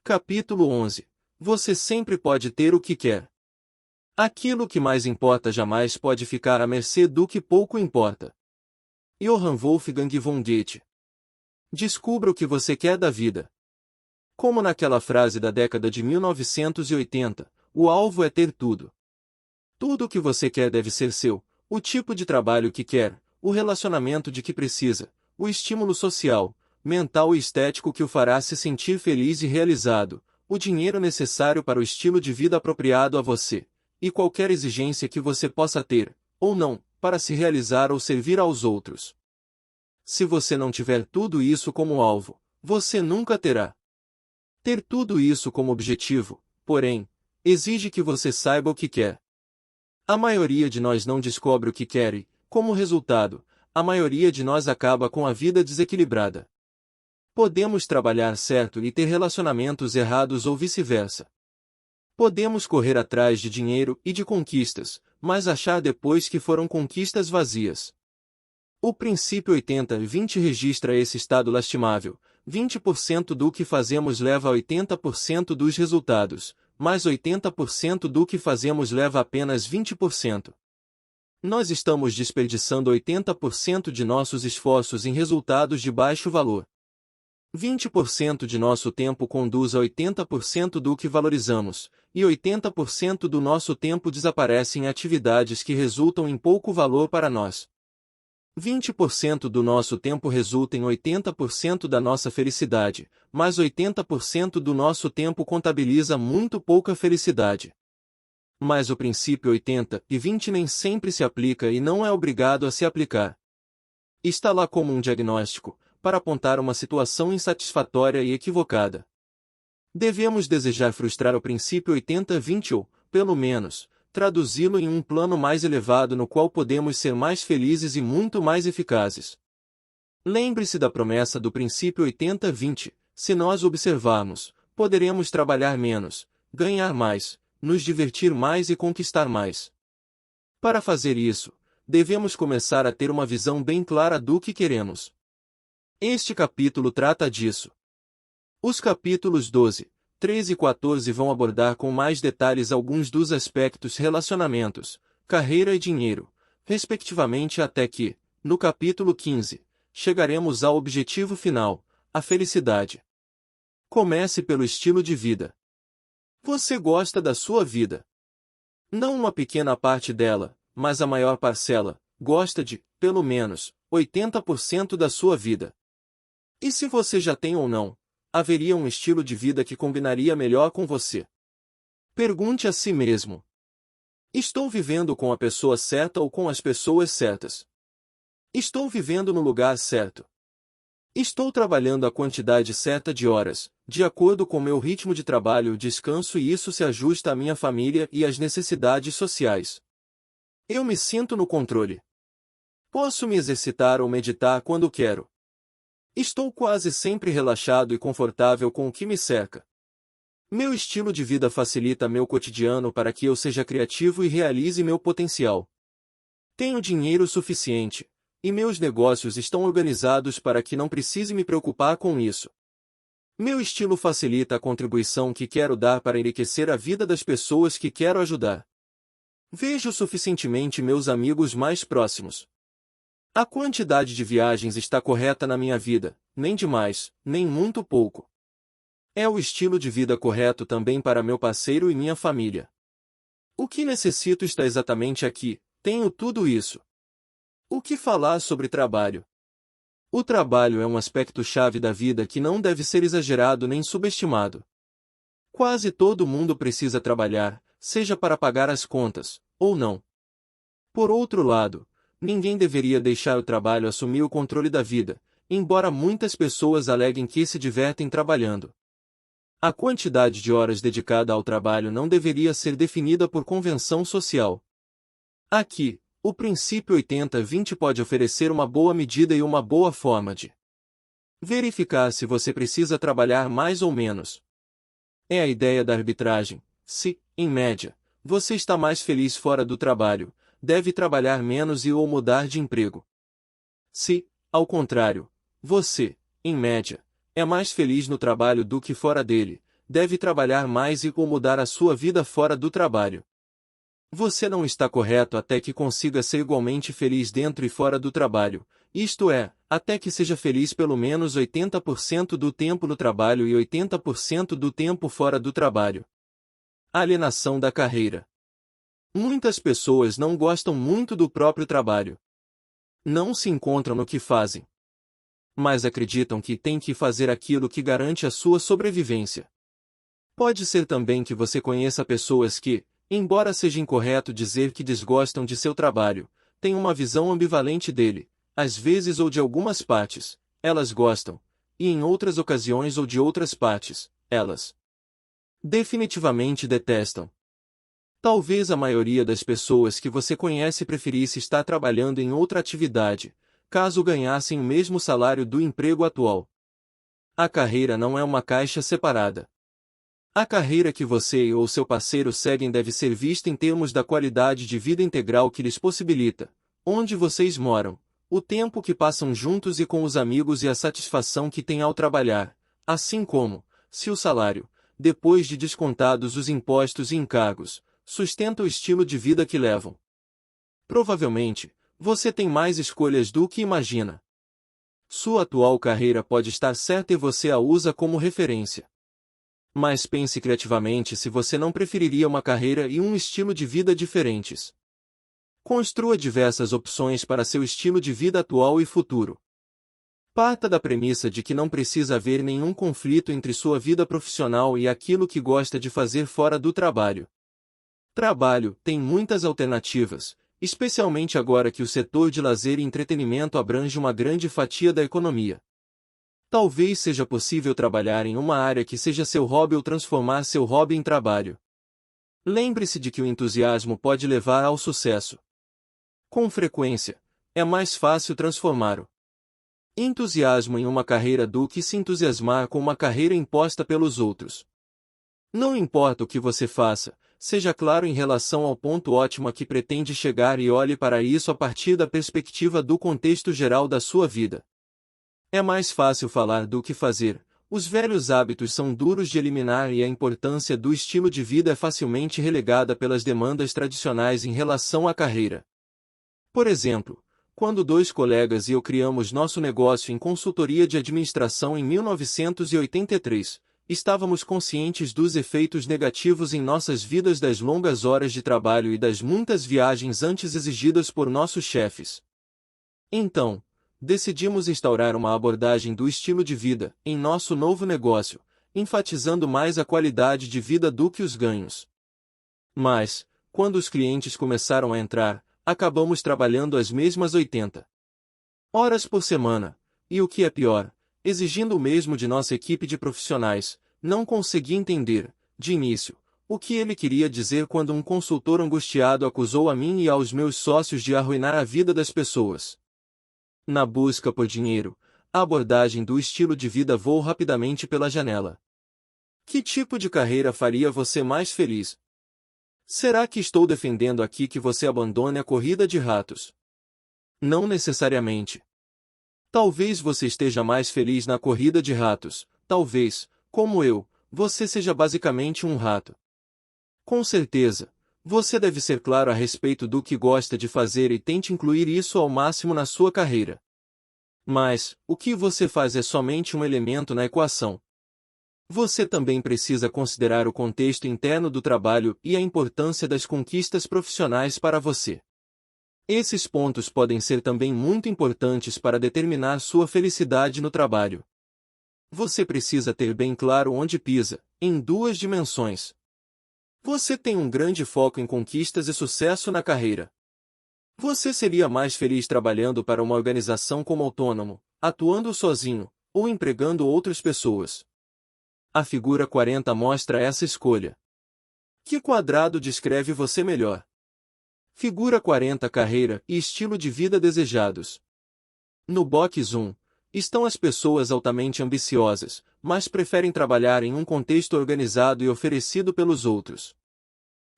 Capítulo 11. Você sempre pode ter o que quer. Aquilo que mais importa jamais pode ficar à mercê do que pouco importa. Johann Wolfgang von Goethe. Descubra o que você quer da vida. Como naquela frase da década de 1980, o alvo é ter tudo. Tudo o que você quer deve ser seu, o tipo de trabalho que quer, o relacionamento de que precisa, o estímulo social, mental e estético que o fará se sentir feliz e realizado, o dinheiro necessário para o estilo de vida apropriado a você, e qualquer exigência que você possa ter, ou não, para se realizar ou servir aos outros. Se você não tiver tudo isso como alvo, você nunca terá. Ter tudo isso como objetivo, porém, exige que você saiba o que quer. A maioria de nós não descobre o que quer e, como resultado, a maioria de nós acaba com a vida desequilibrada. Podemos trabalhar certo e ter relacionamentos errados ou vice-versa. Podemos correr atrás de dinheiro e de conquistas, mas achar depois que foram conquistas vazias. O princípio 80-20 registra esse estado lastimável. 20% do que fazemos leva a 80% dos resultados, mas 80% do que fazemos leva apenas 20%. Nós estamos desperdiçando 80% de nossos esforços em resultados de baixo valor. 20% de nosso tempo conduz a 80% do que valorizamos, e 80% do nosso tempo desaparece em atividades que resultam em pouco valor para nós. 20% do nosso tempo resulta em 80% da nossa felicidade, mas 80% do nosso tempo contabiliza muito pouca felicidade. Mas o princípio 80-20 nem sempre se aplica e não é obrigado a se aplicar. Está lá como um diagnóstico, para apontar uma situação insatisfatória e equivocada. Devemos desejar frustrar o princípio 80-20 ou, pelo menos, traduzi-lo em um plano mais elevado no qual podemos ser mais felizes e muito mais eficazes. Lembre-se da promessa do princípio 80-20, se nós observarmos, poderemos trabalhar menos, ganhar mais, nos divertir mais e conquistar mais. Para fazer isso, devemos começar a ter uma visão bem clara do que queremos. Este capítulo trata disso. Os capítulos 12, 13 e 14 vão abordar com mais detalhes alguns dos aspectos relacionamentos, carreira e dinheiro, respectivamente até que, no capítulo 15, chegaremos ao objetivo final, a felicidade. Comece pelo estilo de vida. Você gosta da sua vida? Não uma pequena parte dela, mas a maior parcela, gosta de, pelo menos, 80% da sua vida. E se você já tem ou não, haveria um estilo de vida que combinaria melhor com você? Pergunte a si mesmo. Estou vivendo com a pessoa certa ou com as pessoas certas? Estou vivendo no lugar certo? Estou trabalhando a quantidade certa de horas, de acordo com meu ritmo de trabalho e descanso e isso se ajusta à minha família e às necessidades sociais? Eu me sinto no controle. Posso me exercitar ou meditar quando quero? Estou quase sempre relaxado e confortável com o que me cerca. Meu estilo de vida facilita meu cotidiano para que eu seja criativo e realize meu potencial. Tenho dinheiro suficiente, e meus negócios estão organizados para que não precise me preocupar com isso. Meu estilo facilita a contribuição que quero dar para enriquecer a vida das pessoas que quero ajudar. Vejo suficientemente meus amigos mais próximos. A quantidade de viagens está correta na minha vida, nem demais, nem muito pouco. É o estilo de vida correto também para meu parceiro e minha família. O que necessito está exatamente aqui, tenho tudo isso. O que falar sobre trabalho? O trabalho é um aspecto-chave da vida que não deve ser exagerado nem subestimado. Quase todo mundo precisa trabalhar, seja para pagar as contas, ou não. Por outro lado, ninguém deveria deixar o trabalho assumir o controle da vida, embora muitas pessoas aleguem que se divertem trabalhando. A quantidade de horas dedicada ao trabalho não deveria ser definida por convenção social. Aqui, o princípio 80-20 pode oferecer uma boa medida e uma boa forma de verificar se você precisa trabalhar mais ou menos. É a ideia da arbitragem. Se, em média, você está mais feliz fora do trabalho, deve trabalhar menos e ou mudar de emprego. Se, ao contrário, você, em média, é mais feliz no trabalho do que fora dele, deve trabalhar mais e ou mudar a sua vida fora do trabalho. Você não está correto até que consiga ser igualmente feliz dentro e fora do trabalho, isto é, até que seja feliz pelo menos 80% do tempo no trabalho e 80% do tempo fora do trabalho. Alienação da carreira. Muitas pessoas não gostam muito do próprio trabalho. Não se encontram no que fazem, mas acreditam que têm que fazer aquilo que garante a sua sobrevivência. Pode ser também que você conheça pessoas que, embora seja incorreto dizer que desgostam de seu trabalho, têm uma visão ambivalente dele, às vezes ou de algumas partes, elas gostam, e em outras ocasiões ou de outras partes, elas definitivamente detestam. Talvez a maioria das pessoas que você conhece preferisse estar trabalhando em outra atividade, caso ganhassem o mesmo salário do emprego atual. A carreira não é uma caixa separada. A carreira que você ou seu parceiro seguem deve ser vista em termos da qualidade de vida integral que lhes possibilita, onde vocês moram, o tempo que passam juntos e com os amigos e a satisfação que têm ao trabalhar, assim como, se o salário, depois de descontados os impostos e encargos, sustenta o estilo de vida que levam. Provavelmente, você tem mais escolhas do que imagina. Sua atual carreira pode estar certa e você a usa como referência. Mas pense criativamente se você não preferiria uma carreira e um estilo de vida diferentes. Construa diversas opções para seu estilo de vida atual e futuro. Parta da premissa de que não precisa haver nenhum conflito entre sua vida profissional e aquilo que gosta de fazer fora do trabalho. Trabalho tem muitas alternativas, especialmente agora que o setor de lazer e entretenimento abrange uma grande fatia da economia. Talvez seja possível trabalhar em uma área que seja seu hobby ou transformar seu hobby em trabalho. Lembre-se de que o entusiasmo pode levar ao sucesso. Com frequência, é mais fácil transformar o entusiasmo em uma carreira do que se entusiasmar com uma carreira imposta pelos outros. Não importa o que você faça, seja claro em relação ao ponto ótimo a que pretende chegar e olhe para isso a partir da perspectiva do contexto geral da sua vida. É mais fácil falar do que fazer, os velhos hábitos são duros de eliminar e a importância do estilo de vida é facilmente relegada pelas demandas tradicionais em relação à carreira. Por exemplo, quando dois colegas e eu criamos nosso negócio em consultoria de administração em 1983, estávamos conscientes dos efeitos negativos em nossas vidas das longas horas de trabalho e das muitas viagens antes exigidas por nossos chefes. Então, decidimos instaurar uma abordagem do estilo de vida em nosso novo negócio, enfatizando mais a qualidade de vida do que os ganhos. Mas, quando os clientes começaram a entrar, acabamos trabalhando as mesmas 80 horas por semana, e o que é pior, exigindo o mesmo de nossa equipe de profissionais. Não consegui entender, de início, o que ele queria dizer quando um consultor angustiado acusou a mim e aos meus sócios de arruinar a vida das pessoas. Na busca por dinheiro, a abordagem do estilo de vida voou rapidamente pela janela. Que tipo de carreira faria você mais feliz? Será que estou defendendo aqui que você abandone a corrida de ratos? Não necessariamente. Talvez você esteja mais feliz na corrida de ratos, talvez, como eu, você seja basicamente um rato. Com certeza, você deve ser claro a respeito do que gosta de fazer e tente incluir isso ao máximo na sua carreira. Mas, o que você faz é somente um elemento na equação. Você também precisa considerar o contexto interno do trabalho e a importância das conquistas profissionais para você. Esses pontos podem ser também muito importantes para determinar sua felicidade no trabalho. Você precisa ter bem claro onde pisa, em duas dimensões. Você tem um grande foco em conquistas e sucesso na carreira. Você seria mais feliz trabalhando para uma organização como autônomo, atuando sozinho, ou empregando outras pessoas? A figura 40 mostra essa escolha. Que quadrado descreve você melhor? Figura 40 Carreira e estilo de vida desejados. No box 1, estão as pessoas altamente ambiciosas, mas preferem trabalhar em um contexto organizado e oferecido pelos outros.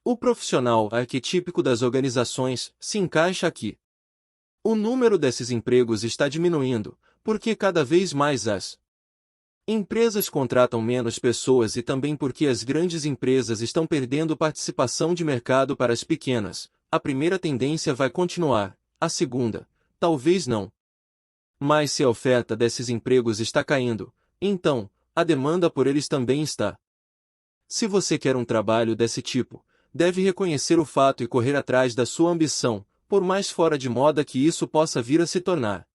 O profissional arquetípico das organizações se encaixa aqui. O número desses empregos está diminuindo, porque cada vez mais as Empresas contratam menos pessoas e também porque as grandes empresas estão perdendo participação de mercado para as pequenas. A primeira tendência vai continuar, a segunda, talvez não. Mas se a oferta desses empregos está caindo, então, a demanda por eles também está. Se você quer um trabalho desse tipo, deve reconhecer o fato e correr atrás da sua ambição, por mais fora de moda que isso possa vir a se tornar.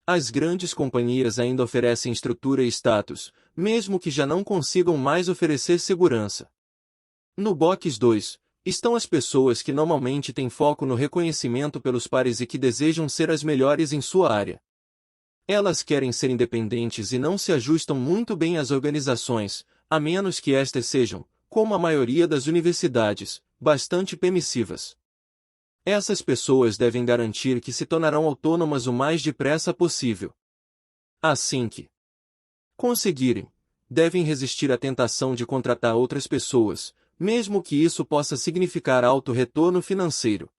As grandes companhias ainda oferecem estrutura e status, mesmo que já não consigam mais oferecer segurança. No box 2, estão as pessoas que normalmente têm foco no reconhecimento pelos pares e que desejam ser as melhores em sua área. Elas querem ser independentes e não se ajustam muito bem às organizações, a menos que estas sejam, como a maioria das universidades, bastante permissivas. Essas pessoas devem garantir que se tornarão autônomas o mais depressa possível. Assim que conseguirem, devem resistir à tentação de contratar outras pessoas, mesmo que isso possa significar alto retorno financeiro.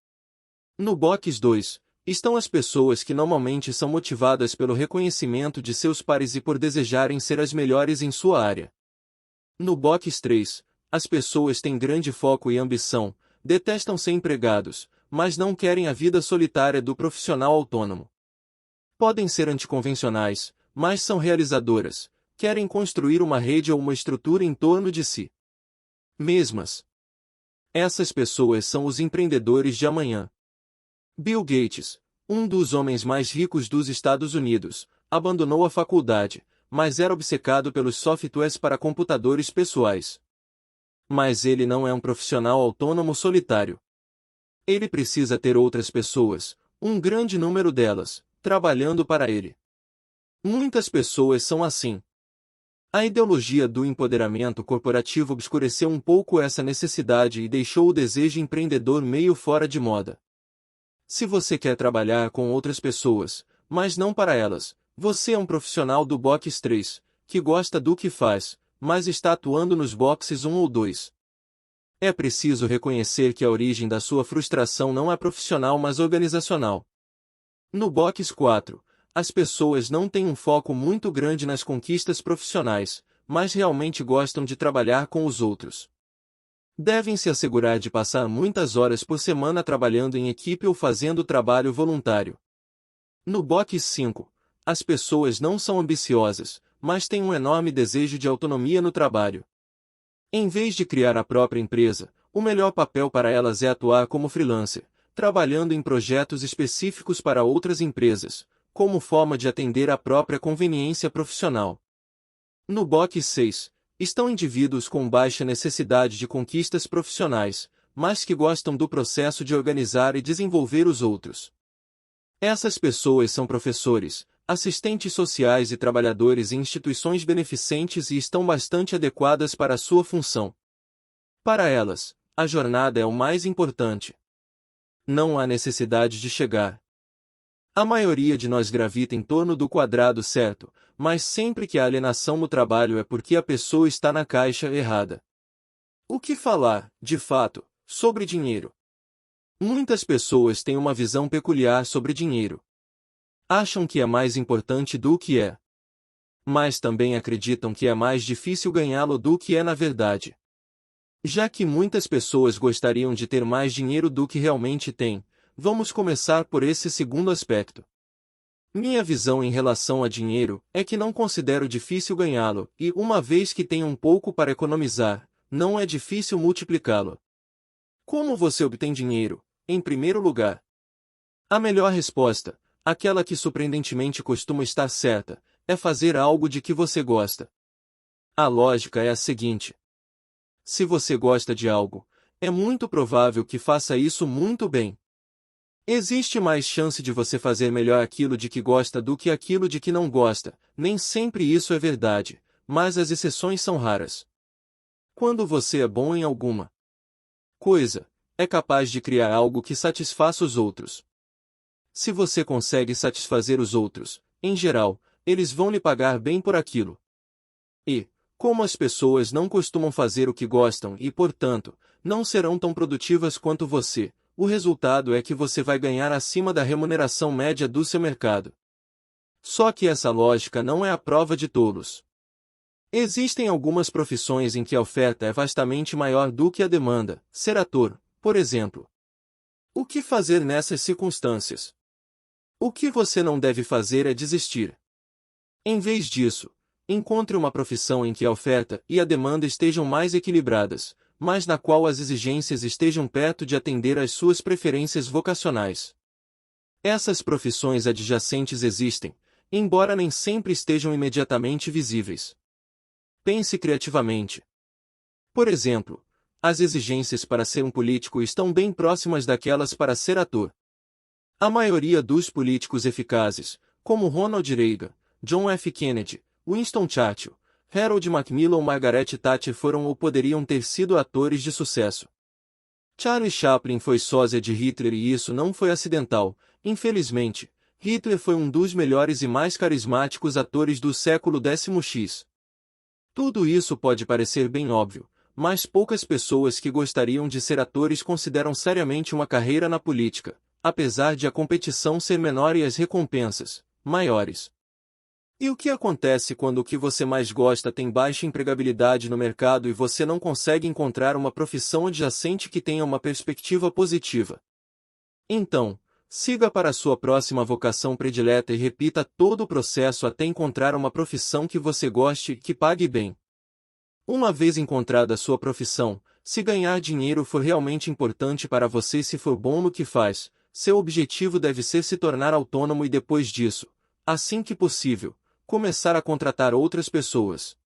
No box 2, estão as pessoas que normalmente são motivadas pelo reconhecimento de seus pares e por desejarem ser as melhores em sua área. No box 3, as pessoas têm grande foco e ambição, detestam ser empregados, mas não querem a vida solitária do profissional autônomo. Podem ser anticonvencionais, mas são realizadoras, querem construir uma rede ou uma estrutura em torno de si mesmas. Essas pessoas são os empreendedores de amanhã. Bill Gates, um dos homens mais ricos dos Estados Unidos, abandonou a faculdade, mas era obcecado pelos softwares para computadores pessoais. Mas ele não é um profissional autônomo solitário. Ele precisa ter outras pessoas, um grande número delas, trabalhando para ele. Muitas pessoas são assim. A ideologia do empoderamento corporativo obscureceu um pouco essa necessidade e deixou o desejo empreendedor meio fora de moda. Se você quer trabalhar com outras pessoas, mas não para elas, você é um profissional do box 3, que gosta do que faz, mas está atuando nos boxes 1 ou 2. É preciso reconhecer que a origem da sua frustração não é profissional mas organizacional. No box 4, as pessoas não têm um foco muito grande nas conquistas profissionais, mas realmente gostam de trabalhar com os outros. Devem se assegurar de passar muitas horas por semana trabalhando em equipe ou fazendo trabalho voluntário. No box 5, as pessoas não são ambiciosas, mas têm um enorme desejo de autonomia no trabalho. Em vez de criar a própria empresa, o melhor papel para elas é atuar como freelancer, trabalhando em projetos específicos para outras empresas, como forma de atender à própria conveniência profissional. No box 6, estão indivíduos com baixa necessidade de conquistas profissionais, mas que gostam do processo de organizar e desenvolver os outros. Essas pessoas são professores, assistentes sociais e trabalhadores em instituições beneficentes e estão bastante adequadas para a sua função. Para elas, a jornada é o mais importante. Não há necessidade de chegar. A maioria de nós gravita em torno do quadrado certo, mas sempre que há alienação no trabalho é porque a pessoa está na caixa errada. O que falar, de fato, sobre dinheiro? Muitas pessoas têm uma visão peculiar sobre dinheiro. Acham que é mais importante do que é. Mas também acreditam que é mais difícil ganhá-lo do que é na verdade. Já que muitas pessoas gostariam de ter mais dinheiro do que realmente têm, vamos começar por esse segundo aspecto. Minha visão em relação a dinheiro é que não considero difícil ganhá-lo, e uma vez que tenho um pouco para economizar, não é difícil multiplicá-lo. Como você obtém dinheiro? Em primeiro lugar, a melhor resposta, aquela que surpreendentemente costuma estar certa, é fazer algo de que você gosta. A lógica é a seguinte: se você gosta de algo, é muito provável que faça isso muito bem. Existe mais chance de você fazer melhor aquilo de que gosta do que aquilo de que não gosta. Nem sempre isso é verdade, mas as exceções são raras. Quando você é bom em alguma coisa, é capaz de criar algo que satisfaça os outros. Se você consegue satisfazer os outros, em geral, eles vão lhe pagar bem por aquilo. E, como as pessoas não costumam fazer o que gostam e, portanto, não serão tão produtivas quanto você, o resultado é que você vai ganhar acima da remuneração média do seu mercado. Só que essa lógica não é a prova de tolos. Existem algumas profissões em que a oferta é vastamente maior do que a demanda, ser ator, por exemplo. O que fazer nessas circunstâncias? O que você não deve fazer é desistir. Em vez disso, encontre uma profissão em que a oferta e a demanda estejam mais equilibradas, mas na qual as exigências estejam perto de atender às suas preferências vocacionais. Essas profissões adjacentes existem, embora nem sempre estejam imediatamente visíveis. Pense criativamente. Por exemplo, as exigências para ser um político estão bem próximas daquelas para ser ator. A maioria dos políticos eficazes, como Ronald Reagan, John F. Kennedy, Winston Churchill, Harold Macmillan ou Margaret Thatcher foram ou poderiam ter sido atores de sucesso. Charlie Chaplin foi sósia de Hitler e isso não foi acidental. Infelizmente, Hitler foi um dos melhores e mais carismáticos atores do século XX. Tudo isso pode parecer bem óbvio, mas poucas pessoas que gostariam de ser atores consideram seriamente uma carreira na política, apesar de a competição ser menor e as recompensas maiores. E o que acontece quando o que você mais gosta tem baixa empregabilidade no mercado e você não consegue encontrar uma profissão adjacente que tenha uma perspectiva positiva? Então, siga para a sua próxima vocação predileta e repita todo o processo até encontrar uma profissão que você goste e que pague bem. Uma vez encontrada a sua profissão, se ganhar dinheiro for realmente importante para você e se for bom no que faz, seu objetivo deve ser se tornar autônomo e depois disso, assim que possível, começar a contratar outras pessoas.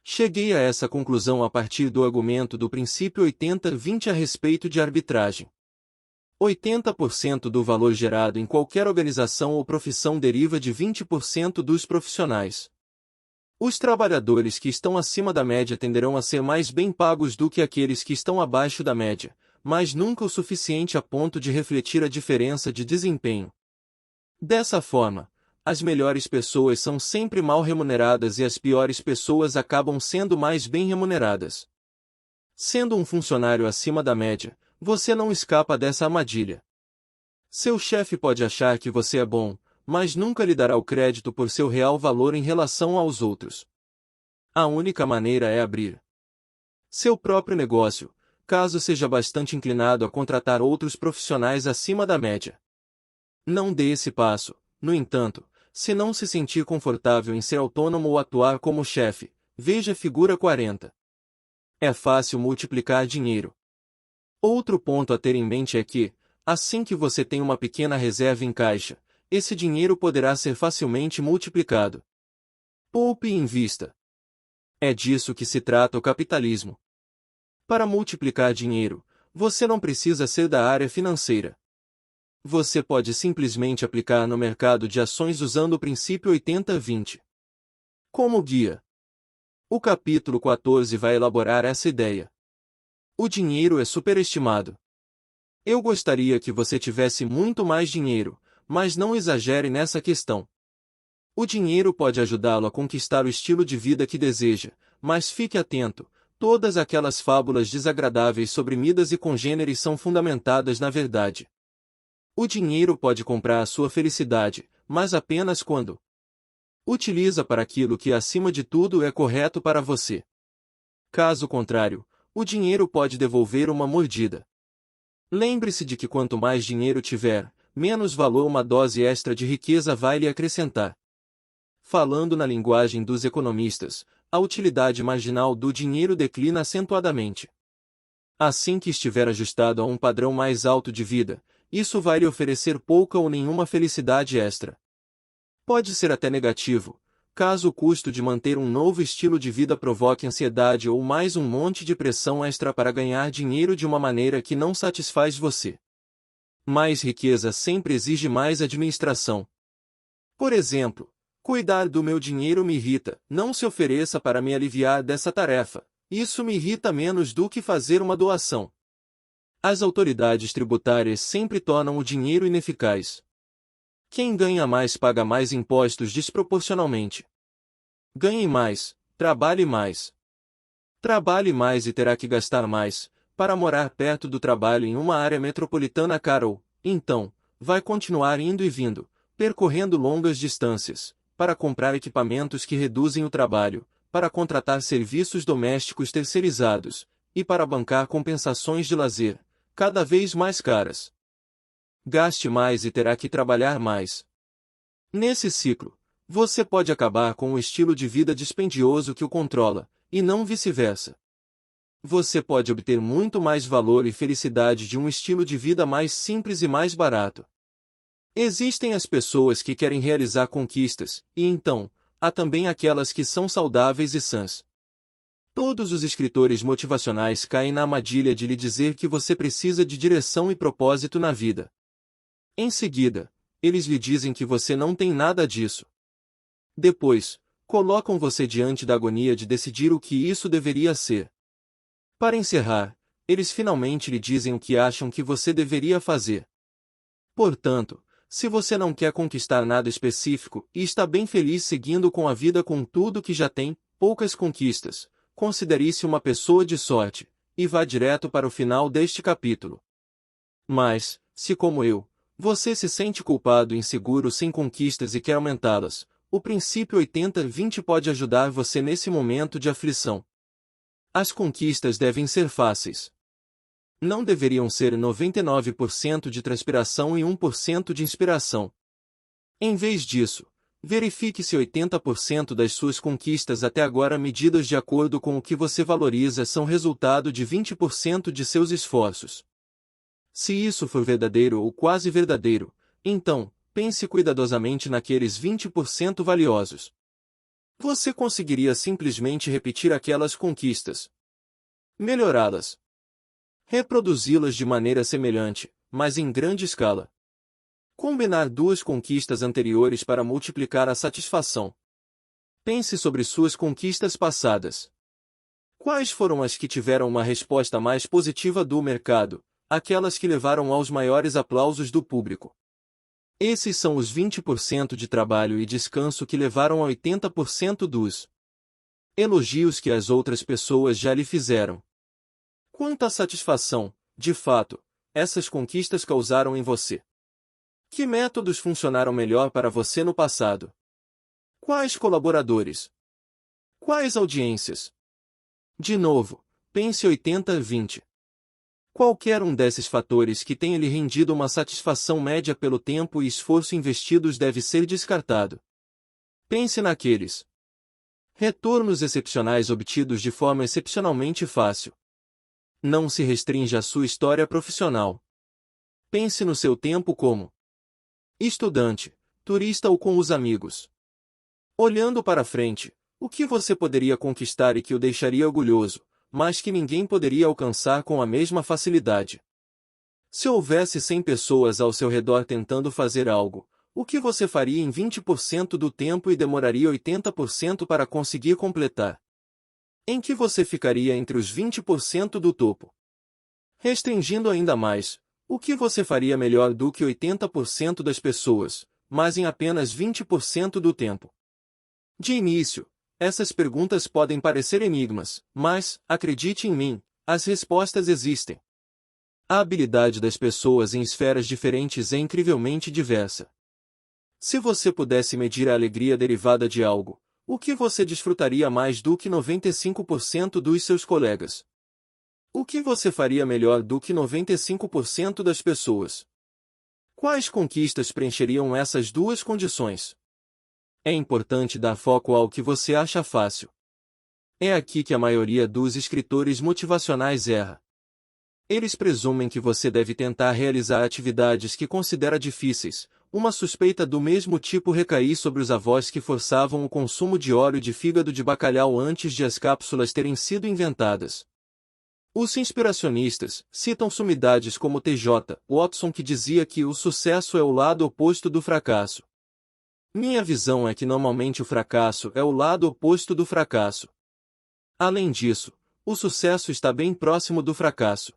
Cheguei a essa conclusão a partir do argumento do princípio 80-20 a respeito de arbitragem. 80% do valor gerado em qualquer organização ou profissão deriva de 20% dos profissionais. Os trabalhadores que estão acima da média tenderão a ser mais bem pagos do que aqueles que estão abaixo da média, mas nunca o suficiente a ponto de refletir a diferença de desempenho. Dessa forma, as melhores pessoas são sempre mal remuneradas e as piores pessoas acabam sendo mais bem remuneradas. Sendo um funcionário acima da média, você não escapa dessa armadilha. Seu chefe pode achar que você é bom, mas nunca lhe dará o crédito por seu real valor em relação aos outros. A única maneira é abrir seu próprio negócio, caso seja bastante inclinado a contratar outros profissionais acima da média. Não dê esse passo, no entanto, se não se sentir confortável em ser autônomo ou atuar como chefe, veja a figura 40. É fácil multiplicar dinheiro. Outro ponto a ter em mente é que, assim que você tem uma pequena reserva em caixa, esse dinheiro poderá ser facilmente multiplicado. Poupe e invista. É disso que se trata o capitalismo. Para multiplicar dinheiro, você não precisa ser da área financeira. Você pode simplesmente aplicar no mercado de ações usando o princípio 80-20. Como guia. O capítulo 14 vai elaborar essa ideia. O dinheiro é superestimado. Eu gostaria que você tivesse muito mais dinheiro, mas não exagere nessa questão. O dinheiro pode ajudá-lo a conquistar o estilo de vida que deseja, mas fique atento, todas aquelas fábulas desagradáveis sobre Midas e congêneres são fundamentadas na verdade. O dinheiro pode comprar a sua felicidade, mas apenas quando utiliza para aquilo que acima de tudo é correto para você. Caso contrário, o dinheiro pode devolver uma mordida. Lembre-se de que quanto mais dinheiro tiver, menos valor uma dose extra de riqueza vai lhe acrescentar. Falando na linguagem dos economistas, a utilidade marginal do dinheiro declina acentuadamente. Assim que estiver ajustado a um padrão mais alto de vida, isso vai lhe oferecer pouca ou nenhuma felicidade extra. Pode ser até negativo, caso o custo de manter um novo estilo de vida provoque ansiedade ou mais um monte de pressão extra para ganhar dinheiro de uma maneira que não satisfaz você. Mais riqueza sempre exige mais administração. Por exemplo, cuidar do meu dinheiro me irrita, não se ofereça para me aliviar dessa tarefa, isso me irrita menos do que fazer uma doação. As autoridades tributárias sempre tornam o dinheiro ineficaz. Quem ganha mais paga mais impostos desproporcionalmente. Ganhe mais, trabalhe mais. Trabalhe mais e terá que gastar mais, para morar perto do trabalho em uma área metropolitana cara ou, então, vai continuar indo e vindo, percorrendo longas distâncias, para comprar equipamentos que reduzem o trabalho, para contratar serviços domésticos terceirizados, e para bancar compensações de lazer, cada vez mais caras. Gaste mais e terá que trabalhar mais. Nesse ciclo, você pode acabar com um estilo de vida dispendioso que o controla, e não vice-versa. Você pode obter muito mais valor e felicidade de um estilo de vida mais simples e mais barato. Existem as pessoas que querem realizar conquistas, e então, há também aquelas que são saudáveis e sãs. Todos os escritores motivacionais caem na armadilha de lhe dizer que você precisa de direção e propósito na vida. Em seguida, eles lhe dizem que você não tem nada disso. Depois, colocam você diante da agonia de decidir o que isso deveria ser. Para encerrar, eles finalmente lhe dizem o que acham que você deveria fazer. Portanto, se você não quer conquistar nada específico e está bem feliz seguindo com a vida com tudo que já tem, poucas conquistas, considere-se uma pessoa de sorte, e vá direto para o final deste capítulo. Mas, se como eu, você se sente culpado e inseguro sem conquistas e quer aumentá-las, o princípio 80-20 pode ajudar você nesse momento de aflição. As conquistas devem ser fáceis. Não deveriam ser 99% de transpiração e 1% de inspiração. Em vez disso, verifique se 80% das suas conquistas até agora medidas de acordo com o que você valoriza são resultado de 20% de seus esforços. Se isso for verdadeiro ou quase verdadeiro, então, pense cuidadosamente naqueles 20% valiosos. Você conseguiria simplesmente repetir aquelas conquistas, melhorá-las, reproduzi-las de maneira semelhante, mas em grande escala. Combinar duas conquistas anteriores para multiplicar a satisfação. Pense sobre suas conquistas passadas. Quais foram as que tiveram uma resposta mais positiva do mercado, aquelas que levaram aos maiores aplausos do público? Esses são os 20% de trabalho e descanso que levaram a 80% dos elogios que as outras pessoas já lhe fizeram. Quanta satisfação, de fato, essas conquistas causaram em você? Que métodos funcionaram melhor para você no passado? Quais colaboradores? Quais audiências? De novo, pense 80-20. Qualquer um desses fatores que tenha lhe rendido uma satisfação média pelo tempo e esforço investidos deve ser descartado. Pense naqueles retornos excepcionais obtidos de forma excepcionalmente fácil. Não se restrinja à sua história profissional. Pense no seu tempo como estudante, turista ou com os amigos. Olhando para frente, o que você poderia conquistar e que o deixaria orgulhoso, mas que ninguém poderia alcançar com a mesma facilidade? Se houvesse 100 pessoas ao seu redor tentando fazer algo, o que você faria em 20% do tempo e demoraria 80% para conseguir completar? Em que você ficaria entre os 20% do topo? Restringindo ainda mais, o que você faria melhor do que 80% das pessoas, mas em apenas 20% do tempo? De início, essas perguntas podem parecer enigmas, mas, acredite em mim, as respostas existem. A habilidade das pessoas em esferas diferentes é incrivelmente diversa. Se você pudesse medir a alegria derivada de algo, o que você desfrutaria mais do que 95% dos seus colegas? O que você faria melhor do que 95% das pessoas? Quais conquistas preencheriam essas duas condições? É importante dar foco ao que você acha fácil. É aqui que a maioria dos escritores motivacionais erra. Eles presumem que você deve tentar realizar atividades que considera difíceis. Uma suspeita do mesmo tipo recai sobre os avós que forçavam o consumo de óleo de fígado de bacalhau antes de as cápsulas terem sido inventadas. Os inspiracionistas citam sumidades como T.J. Watson, que dizia que o sucesso é o lado oposto do fracasso. Minha visão é que normalmente o fracasso é o lado oposto do fracasso. Além disso, o sucesso está bem próximo do fracasso.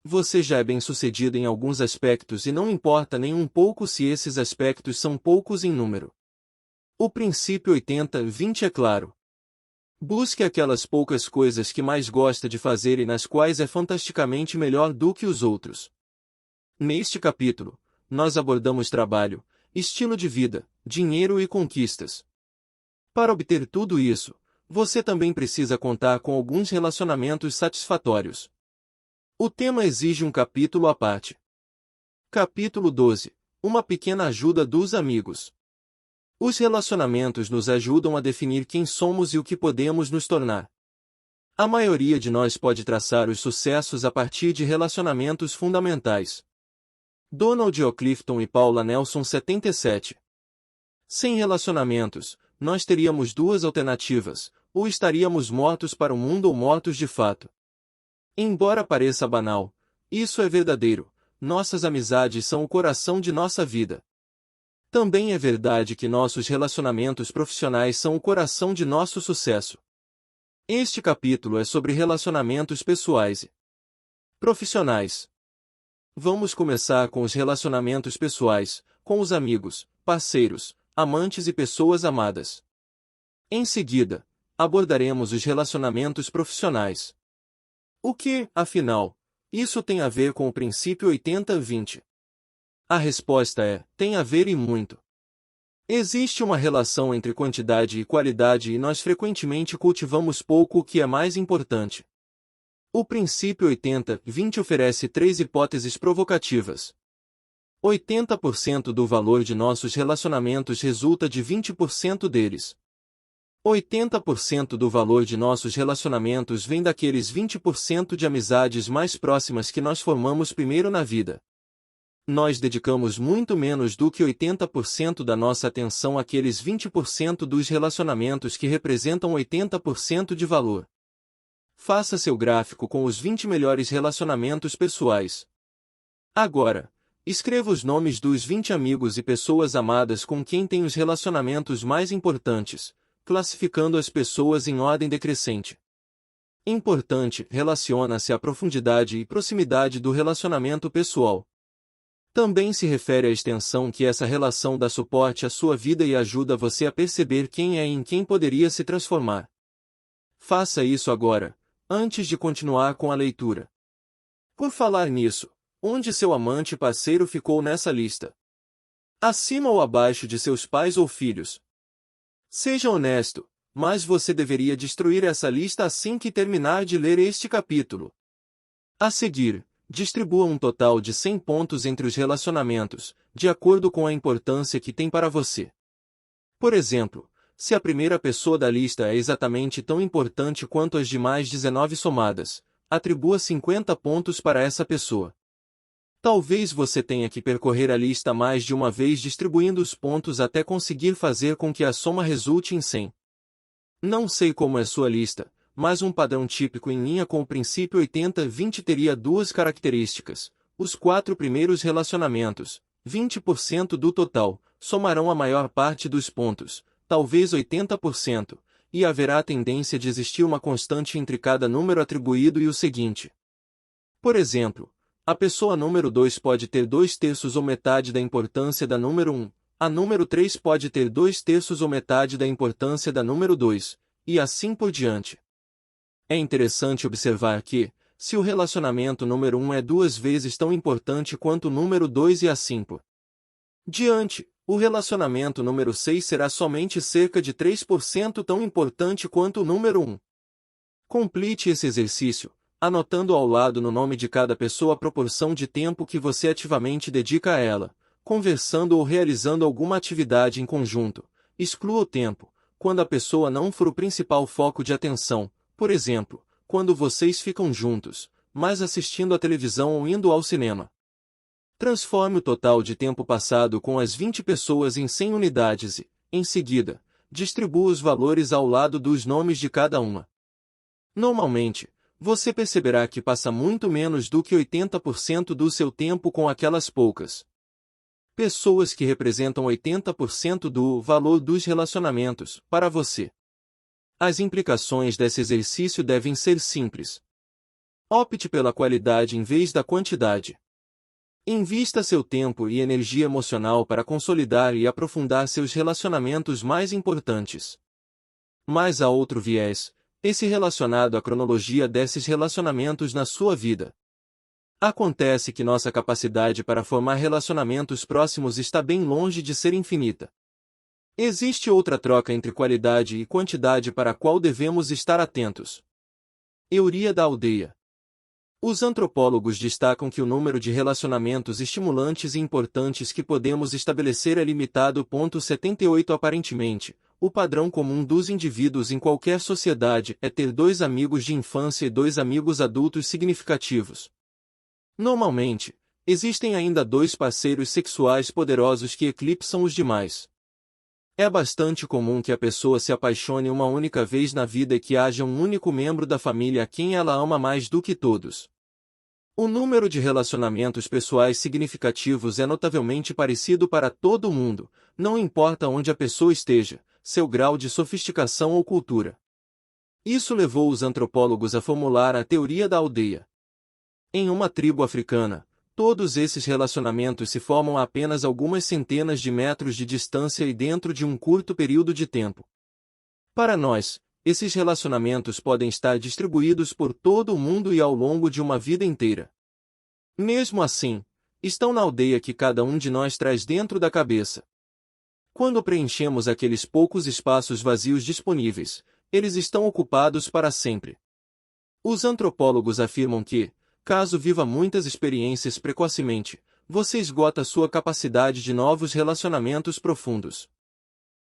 Você já é bem-sucedido em alguns aspectos e não importa nem um pouco se esses aspectos são poucos em número. O princípio 80-20 é claro. Busque aquelas poucas coisas que mais gosta de fazer e nas quais é fantasticamente melhor do que os outros. Neste capítulo, nós abordamos trabalho, estilo de vida, dinheiro e conquistas. Para obter tudo isso, você também precisa contar com alguns relacionamentos satisfatórios. O tema exige um capítulo à parte. Capítulo 12. Uma pequena ajuda dos amigos. Os relacionamentos nos ajudam a definir quem somos e o que podemos nos tornar. A maioria de nós pode traçar os sucessos a partir de relacionamentos fundamentais. Donald O. Clifton e Paula Nelson 77. Sem relacionamentos, nós teríamos duas alternativas: ou estaríamos mortos para o mundo ou mortos de fato. Embora pareça banal, isso é verdadeiro. Nossas amizades são o coração de nossa vida. Também é verdade que nossos relacionamentos profissionais são o coração de nosso sucesso. Este capítulo é sobre relacionamentos pessoais e profissionais. Vamos começar com os relacionamentos pessoais, com os amigos, parceiros, amantes e pessoas amadas. Em seguida, abordaremos os relacionamentos profissionais. O que, afinal, isso tem a ver com o princípio 80-20? A resposta é: tem a ver e muito. Existe uma relação entre quantidade e qualidade e nós frequentemente cultivamos pouco o que é mais importante. O princípio 80-20 oferece três hipóteses provocativas. 80% do valor de nossos relacionamentos resulta de 20% deles. 80% do valor de nossos relacionamentos vem daqueles 20% de amizades mais próximas que nós formamos primeiro na vida. Nós dedicamos muito menos do que 80% da nossa atenção àqueles 20% dos relacionamentos que representam 80% de valor. Faça seu gráfico com os 20 melhores relacionamentos pessoais. Agora, escreva os nomes dos 20 amigos e pessoas amadas com quem tem os relacionamentos mais importantes, classificando as pessoas em ordem decrescente. Importante, relaciona-se à profundidade e proximidade do relacionamento pessoal. Também se refere à extensão que essa relação dá suporte à sua vida e ajuda você a perceber quem é e em quem poderia se transformar. Faça isso agora, antes de continuar com a leitura. Por falar nisso, onde seu amante e parceiro ficou nessa lista? Acima ou abaixo de seus pais ou filhos? Seja honesto, mas você deveria destruir essa lista assim que terminar de ler este capítulo. A seguir, distribua um total de 100 pontos entre os relacionamentos, de acordo com a importância que tem para você. Por exemplo, se a primeira pessoa da lista é exatamente tão importante quanto as demais 19 somadas, atribua 50 pontos para essa pessoa. Talvez você tenha que percorrer a lista mais de uma vez distribuindo os pontos até conseguir fazer com que a soma resulte em 100. Não sei como é sua lista, mas um padrão típico em linha com o princípio 80-20 teria duas características. Os 4 primeiros relacionamentos, 20% do total, somarão a maior parte dos pontos, talvez 80%, e haverá a tendência de existir uma constante entre cada número atribuído e o seguinte. Por exemplo, a pessoa número 2 pode ter 2/3 ou metade da importância da número 1, a número 3 pode ter 2/3 ou metade da importância da número 2, e assim por diante. É interessante observar que, se o relacionamento número 1 é 2 vezes tão importante quanto o número 2 e assim por diante, o relacionamento número 6 será somente cerca de 3% tão importante quanto o número 1. Complete esse exercício, anotando ao lado no nome de cada pessoa a proporção de tempo que você ativamente dedica a ela, conversando ou realizando alguma atividade em conjunto. Exclua o tempo, quando a pessoa não for o principal foco de atenção, por exemplo, quando vocês ficam juntos, mas assistindo à televisão ou indo ao cinema. Transforme o total de tempo passado com as 20 pessoas em 100 unidades e, em seguida, distribua os valores ao lado dos nomes de cada uma. Normalmente, você perceberá que passa muito menos do que 80% do seu tempo com aquelas poucas pessoas que representam 80% do valor dos relacionamentos, para você. As implicações desse exercício devem ser simples. Opte pela qualidade em vez da quantidade. Invista seu tempo e energia emocional para consolidar e aprofundar seus relacionamentos mais importantes. Mas há outro viés, esse relacionado à cronologia desses relacionamentos na sua vida. Acontece que nossa capacidade para formar relacionamentos próximos está bem longe de ser infinita. Existe outra troca entre qualidade e quantidade para a qual devemos estar atentos. Euria da aldeia. Os antropólogos destacam que o número de relacionamentos estimulantes e importantes que podemos estabelecer é limitado. 78 Aparentemente, o padrão comum dos indivíduos em qualquer sociedade é ter 2 amigos de infância e 2 amigos adultos significativos. Normalmente, existem ainda 2 parceiros sexuais poderosos que eclipsam os demais. É bastante comum que a pessoa se apaixone uma única vez na vida e que haja um único membro da família a quem ela ama mais do que todos. O número de relacionamentos pessoais significativos é notavelmente parecido para todo mundo, não importa onde a pessoa esteja, seu grau de sofisticação ou cultura. Isso levou os antropólogos a formular a teoria da aldeia. Em uma tribo africana, todos esses relacionamentos se formam a apenas algumas centenas de metros de distância e dentro de um curto período de tempo. Para nós, esses relacionamentos podem estar distribuídos por todo o mundo e ao longo de uma vida inteira. Mesmo assim, estão na aldeia que cada um de nós traz dentro da cabeça. Quando preenchemos aqueles poucos espaços vazios disponíveis, eles estão ocupados para sempre. Os antropólogos afirmam que, caso viva muitas experiências precocemente, você esgota sua capacidade de novos relacionamentos profundos.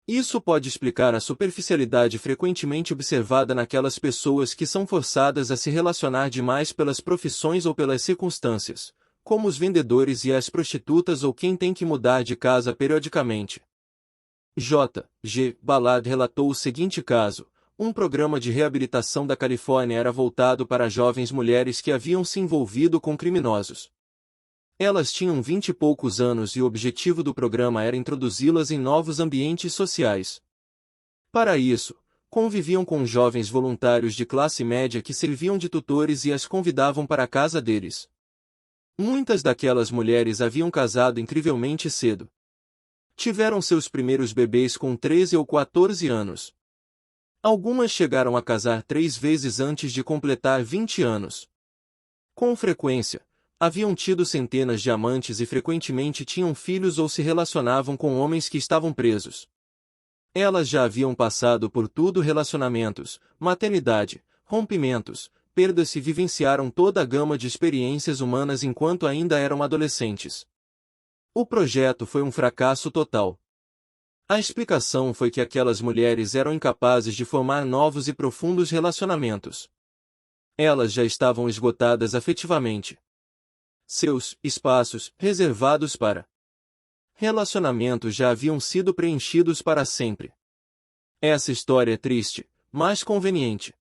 Isso pode explicar a superficialidade frequentemente observada naquelas pessoas que são forçadas a se relacionar demais pelas profissões ou pelas circunstâncias, como os vendedores e as prostitutas ou quem tem que mudar de casa periodicamente. J. G. Ballard relatou o seguinte caso. Um programa de reabilitação da Califórnia era voltado para jovens mulheres que haviam se envolvido com criminosos. Elas tinham 20 e poucos anos e o objetivo do programa era introduzi-las em novos ambientes sociais. Para isso, conviviam com jovens voluntários de classe média que serviam de tutores e as convidavam para a casa deles. Muitas daquelas mulheres haviam casado incrivelmente cedo. Tiveram seus primeiros bebês com 13 ou 14 anos. Algumas chegaram a casar 3 vezes antes de completar 20 anos. Com frequência, haviam tido centenas de amantes e frequentemente tinham filhos ou se relacionavam com homens que estavam presos. Elas já haviam passado por tudo: relacionamentos, maternidade, rompimentos, perdas e vivenciaram toda a gama de experiências humanas enquanto ainda eram adolescentes. O projeto foi um fracasso total. A explicação foi que aquelas mulheres eram incapazes de formar novos e profundos relacionamentos. Elas já estavam esgotadas afetivamente. Seus espaços, reservados para relacionamentos, já haviam sido preenchidos para sempre. Essa história é triste, mas conveniente.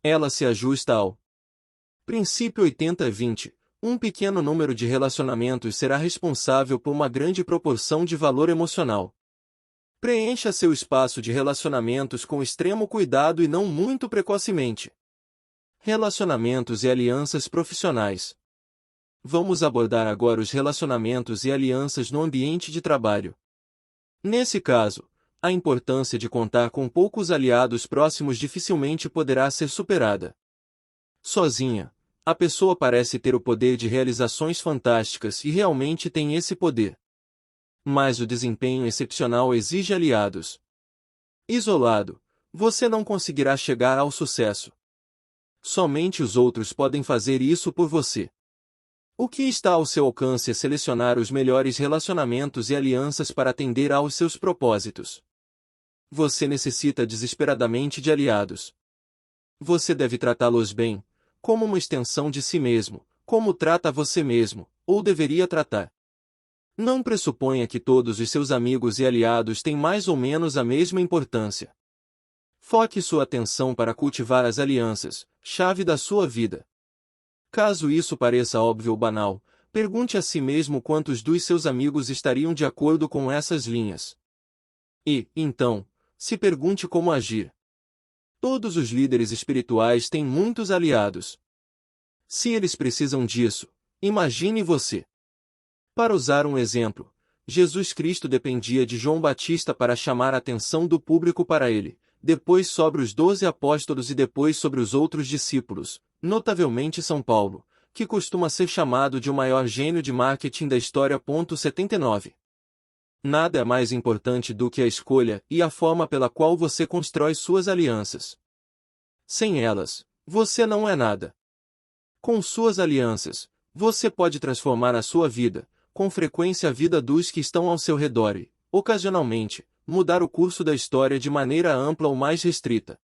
Ela se ajusta ao princípio 80-20. Um pequeno número de relacionamentos será responsável por uma grande proporção de valor emocional. Preencha seu espaço de relacionamentos com extremo cuidado e não muito precocemente. Relacionamentos e alianças profissionais. Vamos abordar agora os relacionamentos e alianças no ambiente de trabalho. Nesse caso, a importância de contar com poucos aliados próximos dificilmente poderá ser superada. Sozinha, a pessoa parece ter o poder de realizações fantásticas e realmente tem esse poder. Mas o desempenho excepcional exige aliados. Isolado, você não conseguirá chegar ao sucesso. Somente os outros podem fazer isso por você. O que está ao seu alcance é selecionar os melhores relacionamentos e alianças para atender aos seus propósitos. Você necessita desesperadamente de aliados. Você deve tratá-los bem, como uma extensão de si mesmo, como trata você mesmo, ou deveria tratar. Não pressuponha que todos os seus amigos e aliados têm mais ou menos a mesma importância. Foque sua atenção para cultivar as alianças, chave da sua vida. Caso isso pareça óbvio ou banal, pergunte a si mesmo quantos dos seus amigos estariam de acordo com essas linhas. E, então, se pergunte como agir. Todos os líderes espirituais têm muitos aliados. Se eles precisam disso, imagine você. Para usar um exemplo, Jesus Cristo dependia de João Batista para chamar a atenção do público para ele, depois sobre os 12 apóstolos e depois sobre os outros discípulos, notavelmente São Paulo, que costuma ser chamado de o maior gênio de marketing da história. 79. Nada é mais importante do que a escolha e a forma pela qual você constrói suas alianças. Sem elas, você não é nada. Com suas alianças, você pode transformar a sua vida, com frequência a vida dos que estão ao seu redor e, ocasionalmente, mudar o curso da história de maneira ampla ou mais restrita.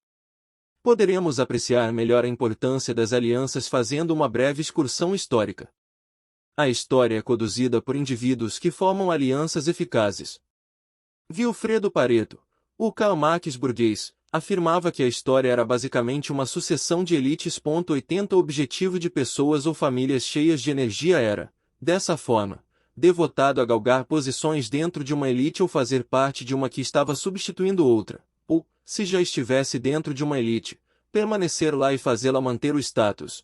Poderemos apreciar melhor a importância das alianças fazendo uma breve excursão histórica. A história é conduzida por indivíduos que formam alianças eficazes. Vilfredo Pareto, o Karl Marx burguês, afirmava que a história era basicamente uma sucessão de elites. 80 O objetivo de pessoas ou famílias cheias de energia era, dessa forma, devotado a galgar posições dentro de uma elite ou fazer parte de uma que estava substituindo outra, ou, se já estivesse dentro de uma elite, permanecer lá e fazê-la manter o status.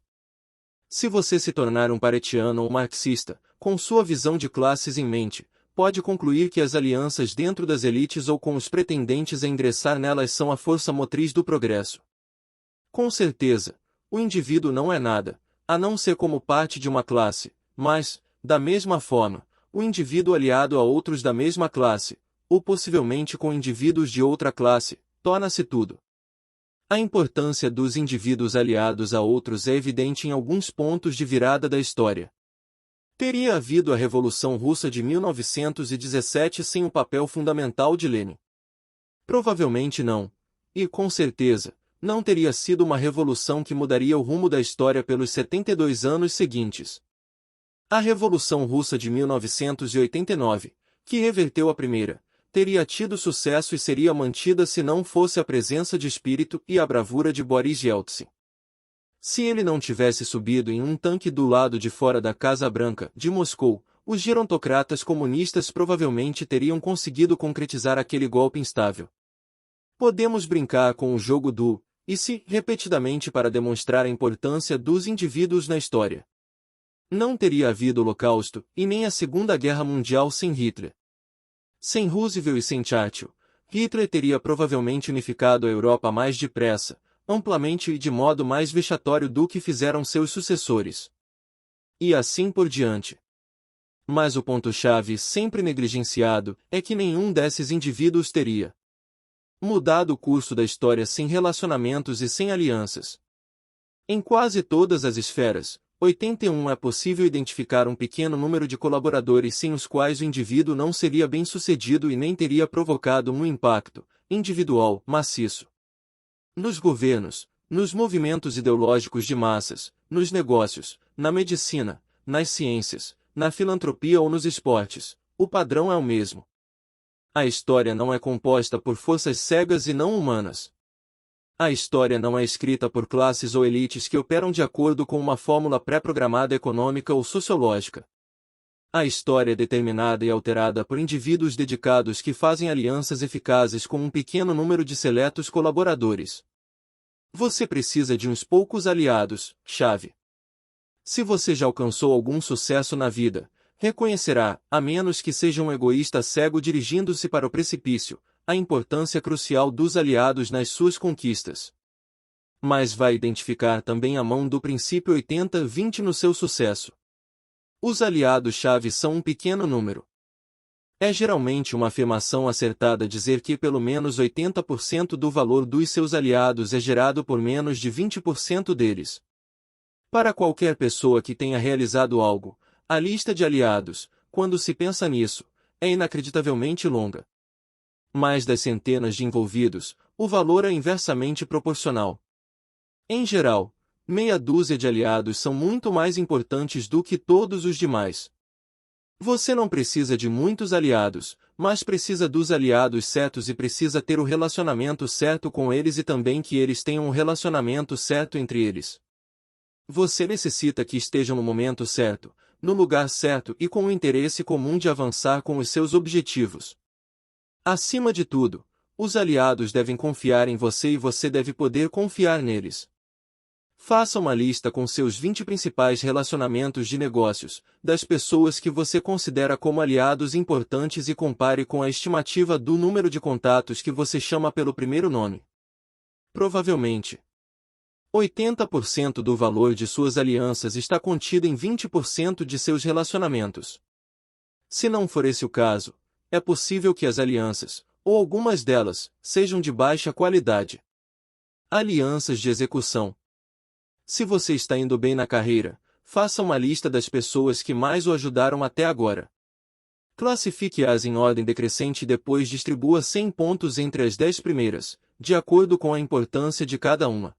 Se você se tornar um paretiano ou marxista, com sua visão de classes em mente, pode concluir que as alianças dentro das elites ou com os pretendentes a ingressar nelas são a força motriz do progresso. Com certeza, o indivíduo não é nada, a não ser como parte de uma classe, mas, da mesma forma, o indivíduo aliado a outros da mesma classe, ou possivelmente com indivíduos de outra classe, torna-se tudo. A importância dos indivíduos aliados a outros é evidente em alguns pontos de virada da história. Teria havido a Revolução Russa de 1917 sem o papel fundamental de Lenin? Provavelmente não. E, com certeza, não teria sido uma revolução que mudaria o rumo da história pelos 72 anos seguintes. A Revolução Russa de 1989, que reverteu a primeira, teria tido sucesso e seria mantida se não fosse a presença de espírito e a bravura de Boris Yeltsin. Se ele não tivesse subido em um tanque do lado de fora da Casa Branca de Moscou, os gerontocratas comunistas provavelmente teriam conseguido concretizar aquele golpe instável. Podemos brincar com o jogo do e se repetidamente para demonstrar a importância dos indivíduos na história. Não teria havido Holocausto e nem a Segunda Guerra Mundial sem Hitler. Sem Roosevelt e sem Churchill, Hitler teria provavelmente unificado a Europa mais depressa, amplamente e de modo mais vexatório do que fizeram seus sucessores. E assim por diante. Mas o ponto-chave sempre negligenciado é que nenhum desses indivíduos teria mudado o curso da história sem relacionamentos e sem alianças. Em quase todas as esferas, 81 é possível identificar um pequeno número de colaboradores sem os quais o indivíduo não seria bem-sucedido e nem teria provocado um impacto individual maciço. Nos governos, nos movimentos ideológicos de massas, nos negócios, na medicina, nas ciências, na filantropia ou nos esportes, o padrão é o mesmo. A história não é composta por forças cegas e não humanas. A história não é escrita por classes ou elites que operam de acordo com uma fórmula pré-programada econômica ou sociológica. A história é determinada e alterada por indivíduos dedicados que fazem alianças eficazes com um pequeno número de seletos colaboradores. Você precisa de uns poucos aliados, chave. Se você já alcançou algum sucesso na vida, reconhecerá, a menos que seja um egoísta cego dirigindo-se para o precipício, a importância crucial dos aliados nas suas conquistas. Mas vai identificar também a mão do princípio 80-20 no seu sucesso. Os aliados-chave são um pequeno número. É geralmente uma afirmação acertada dizer que pelo menos 80% do valor dos seus aliados é gerado por menos de 20% deles. Para qualquer pessoa que tenha realizado algo, a lista de aliados, quando se pensa nisso, é inacreditavelmente longa. Mais das centenas de envolvidos, o valor é inversamente proporcional. Em geral, meia dúzia de aliados são muito mais importantes do que todos os demais. Você não precisa de muitos aliados, mas precisa dos aliados certos e precisa ter o relacionamento certo com eles e também que eles tenham um relacionamento certo entre eles. Você necessita que estejam no momento certo, no lugar certo e com o interesse comum de avançar com os seus objetivos. Acima de tudo, os aliados devem confiar em você e você deve poder confiar neles. Faça uma lista com seus 20 principais relacionamentos de negócios, das pessoas que você considera como aliados importantes e compare com a estimativa do número de contatos que você chama pelo primeiro nome. Provavelmente, 80% do valor de suas alianças está contido em 20% de seus relacionamentos. Se não for esse o caso, é possível que as alianças, ou algumas delas, sejam de baixa qualidade. Alianças de execução. Se você está indo bem na carreira, faça uma lista das pessoas que mais o ajudaram até agora. Classifique-as em ordem decrescente e depois distribua 100 pontos entre as 10 primeiras, de acordo com a importância de cada uma.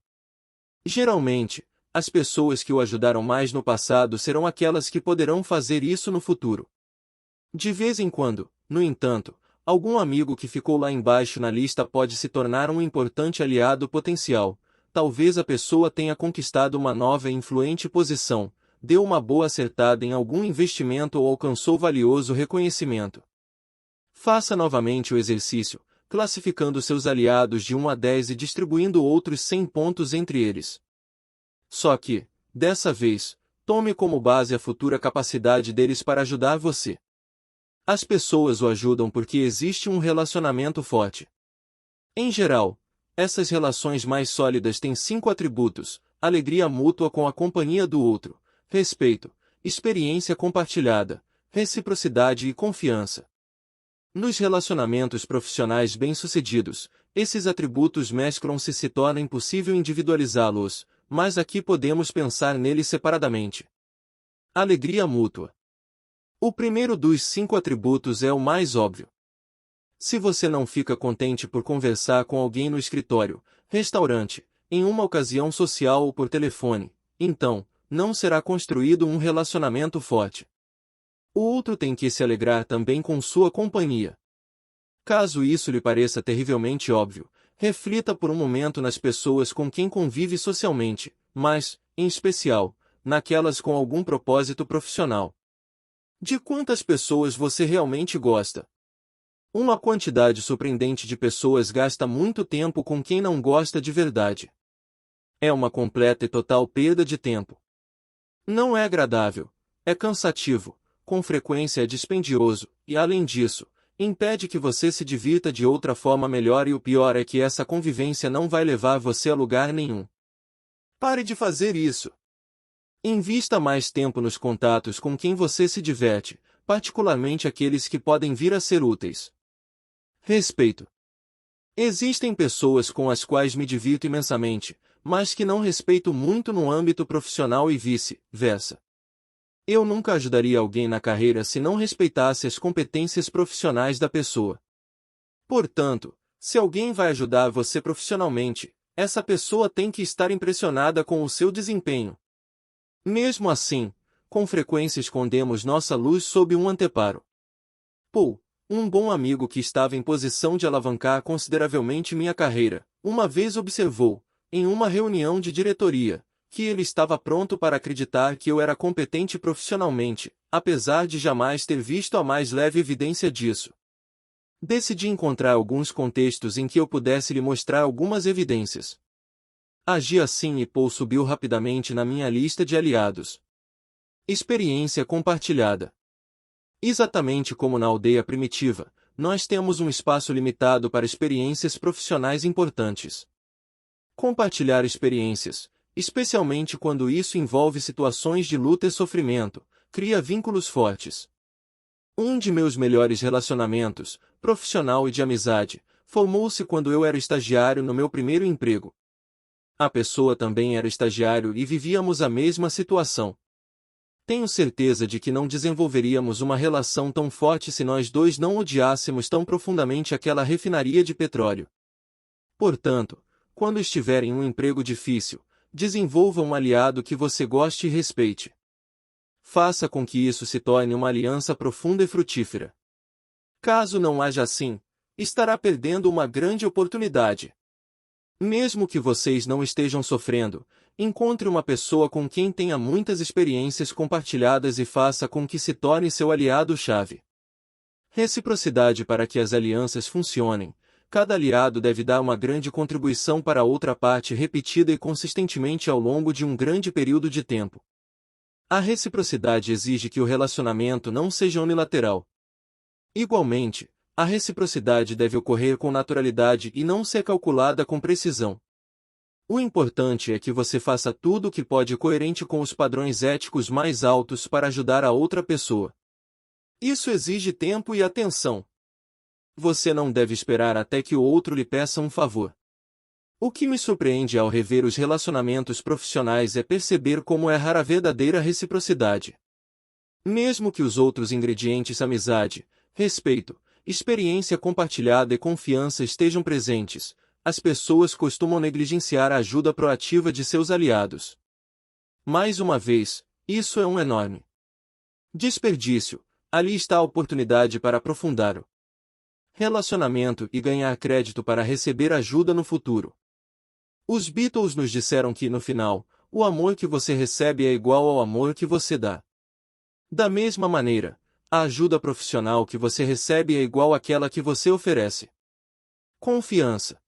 Geralmente, as pessoas que o ajudaram mais no passado serão aquelas que poderão fazer isso no futuro. De vez em quando, no entanto, algum amigo que ficou lá embaixo na lista pode se tornar um importante aliado potencial. Talvez a pessoa tenha conquistado uma nova e influente posição, deu uma boa acertada em algum investimento ou alcançou valioso reconhecimento. Faça novamente o exercício, classificando seus aliados de 1 a 10 e distribuindo outros 100 pontos entre eles. Só que, dessa vez, tome como base a futura capacidade deles para ajudar você. As pessoas o ajudam porque existe um relacionamento forte. Em geral, essas relações mais sólidas têm 5 atributos: alegria mútua com a companhia do outro, respeito, experiência compartilhada, reciprocidade e confiança. Nos relacionamentos profissionais bem-sucedidos, esses atributos mesclam-se e se torna impossível individualizá-los, mas aqui podemos pensar neles separadamente. Alegria mútua. O primeiro dos 5 atributos é o mais óbvio. Se você não fica contente por conversar com alguém no escritório, restaurante, em uma ocasião social ou por telefone, então, não será construído um relacionamento forte. O outro tem que se alegrar também com sua companhia. Caso isso lhe pareça terrivelmente óbvio, reflita por um momento nas pessoas com quem convive socialmente, mas, em especial, naquelas com algum propósito profissional. De quantas pessoas você realmente gosta? Uma quantidade surpreendente de pessoas gasta muito tempo com quem não gosta de verdade. É uma completa e total perda de tempo. Não é agradável, é cansativo, com frequência é dispendioso, e além disso, impede que você se divirta de outra forma melhor e o pior é que essa convivência não vai levar você a lugar nenhum. Pare de fazer isso. Invista mais tempo nos contatos com quem você se diverte, particularmente aqueles que podem vir a ser úteis. Respeito. Existem pessoas com as quais me divirto imensamente, mas que não respeito muito no âmbito profissional e vice-versa. Eu nunca ajudaria alguém na carreira se não respeitasse as competências profissionais da pessoa. Portanto, se alguém vai ajudar você profissionalmente, essa pessoa tem que estar impressionada com o seu desempenho. Mesmo assim, com frequência escondemos nossa luz sob um anteparo. Paul, um bom amigo que estava em posição de alavancar consideravelmente minha carreira, uma vez observou, em uma reunião de diretoria, que ele estava pronto para acreditar que eu era competente profissionalmente, apesar de jamais ter visto a mais leve evidência disso. Decidi encontrar alguns contextos em que eu pudesse lhe mostrar algumas evidências. Agi assim e Paul subiu rapidamente na minha lista de aliados. Experiência compartilhada. Exatamente como na aldeia primitiva, nós temos um espaço limitado para experiências profissionais importantes. Compartilhar experiências, especialmente quando isso envolve situações de luta e sofrimento, cria vínculos fortes. Um de meus melhores relacionamentos, profissional e de amizade, formou-se quando eu era estagiário no meu primeiro emprego. A pessoa também era estagiário e vivíamos a mesma situação. Tenho certeza de que não desenvolveríamos uma relação tão forte se nós dois não odiássemos tão profundamente aquela refinaria de petróleo. Portanto, quando estiver em um emprego difícil, desenvolva um aliado que você goste e respeite. Faça com que isso se torne uma aliança profunda e frutífera. Caso não haja assim, estará perdendo uma grande oportunidade. Mesmo que vocês não estejam sofrendo, encontre uma pessoa com quem tenha muitas experiências compartilhadas e faça com que se torne seu aliado-chave. Reciprocidade. Para que as alianças funcionem, cada aliado deve dar uma grande contribuição para a outra parte repetida e consistentemente ao longo de um grande período de tempo. A reciprocidade exige que o relacionamento não seja unilateral. Igualmente, a reciprocidade deve ocorrer com naturalidade e não ser calculada com precisão. O importante é que você faça tudo o que pode coerente com os padrões éticos mais altos para ajudar a outra pessoa. Isso exige tempo e atenção. Você não deve esperar até que o outro lhe peça um favor. O que me surpreende ao rever os relacionamentos profissionais é perceber como é rara a verdadeira reciprocidade. Mesmo que os outros ingredientes amizade, respeito, experiência compartilhada e confiança estejam presentes, as pessoas costumam negligenciar a ajuda proativa de seus aliados. Mais uma vez, isso é um enorme desperdício. Ali está a oportunidade para aprofundar o relacionamento e ganhar crédito para receber ajuda no futuro. Os Beatles nos disseram que, no final, o amor que você recebe é igual ao amor que você dá. Da mesma maneira, a ajuda profissional que você recebe é igual àquela que você oferece. Confiança.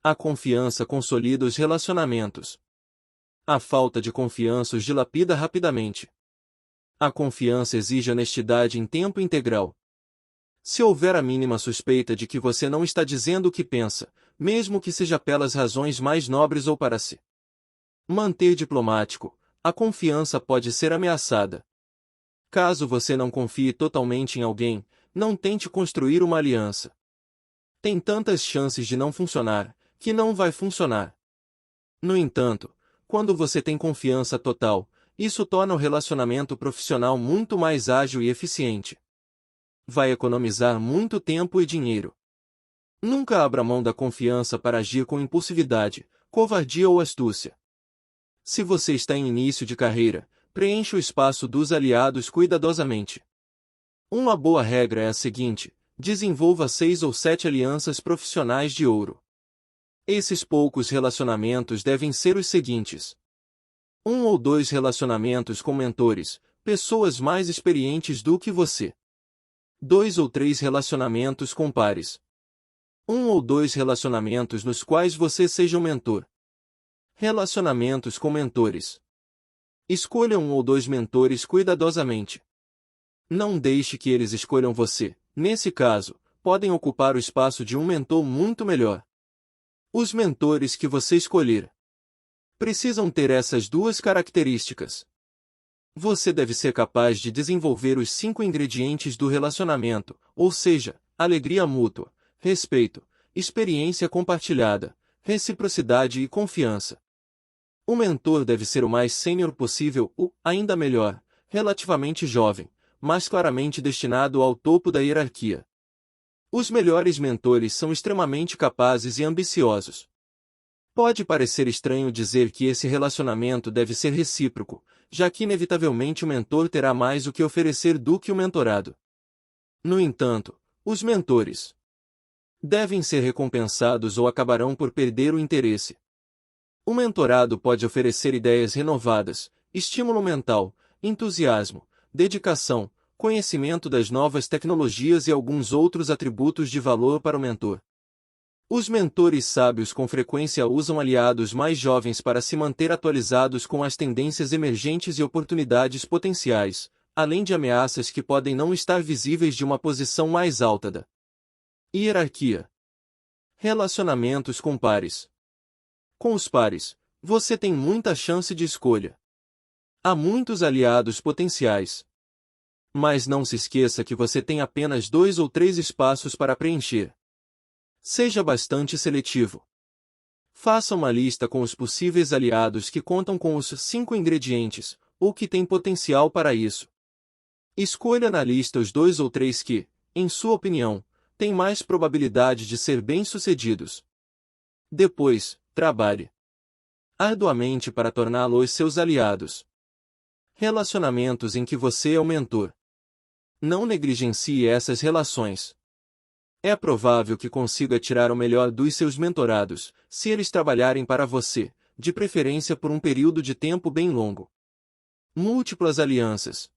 A confiança consolida os relacionamentos. A falta de confiança os dilapida rapidamente. A confiança exige honestidade em tempo integral. Se houver a mínima suspeita de que você não está dizendo o que pensa, mesmo que seja pelas razões mais nobres ou para se manter diplomático, a confiança pode ser ameaçada. Caso você não confie totalmente em alguém, não tente construir uma aliança. Tem tantas chances de não funcionar, que não vai funcionar. No entanto, quando você tem confiança total, isso torna o relacionamento profissional muito mais ágil e eficiente. Vai economizar muito tempo e dinheiro. Nunca abra mão da confiança para agir com impulsividade, covardia ou astúcia. Se você está em início de carreira, preencha o espaço dos aliados cuidadosamente. Uma boa regra é a seguinte: desenvolva 6 ou 7 alianças profissionais de ouro. Esses poucos relacionamentos devem ser os seguintes: 1 ou 2 relacionamentos com mentores, pessoas mais experientes do que você. 2 ou 3 relacionamentos com pares. 1 ou 2 relacionamentos nos quais você seja um mentor. Relacionamentos com mentores. Escolha 1 ou 2 mentores cuidadosamente. Não deixe que eles escolham você. Nesse caso, podem ocupar o espaço de um mentor muito melhor. Os mentores que você escolher precisam ter essas 2 características. Você deve ser capaz de desenvolver os 5 ingredientes do relacionamento, ou seja, alegria mútua, respeito, experiência compartilhada, reciprocidade e confiança. O mentor deve ser o mais sênior possível ou, ainda melhor, relativamente jovem, mas claramente destinado ao topo da hierarquia. Os melhores mentores são extremamente capazes e ambiciosos. Pode parecer estranho dizer que esse relacionamento deve ser recíproco, já que inevitavelmente o mentor terá mais o que oferecer do que o mentorado. No entanto, os mentores devem ser recompensados ou acabarão por perder o interesse. O mentorado pode oferecer ideias renovadas, estímulo mental, entusiasmo, dedicação, conhecimento das novas tecnologias e alguns outros atributos de valor para o mentor. Os mentores sábios com frequência usam aliados mais jovens para se manter atualizados com as tendências emergentes e oportunidades potenciais, além de ameaças que podem não estar visíveis de uma posição mais alta da hierarquia. Relacionamentos com pares. Com os pares, você tem muita chance de escolha. Há muitos aliados potenciais. Mas não se esqueça que você tem apenas 2 ou 3 espaços para preencher. Seja bastante seletivo. Faça uma lista com os possíveis aliados que contam com os 5 ingredientes, ou que têm potencial para isso. Escolha na lista os 2 ou 3 que, em sua opinião, têm mais probabilidade de ser bem-sucedidos. Depois, trabalhe arduamente para torná-los seus aliados. Relacionamentos em que você é o mentor. Não negligencie essas relações. É provável que consiga tirar o melhor dos seus mentorados, se eles trabalharem para você, de preferência por um período de tempo bem longo. Múltiplas alianças.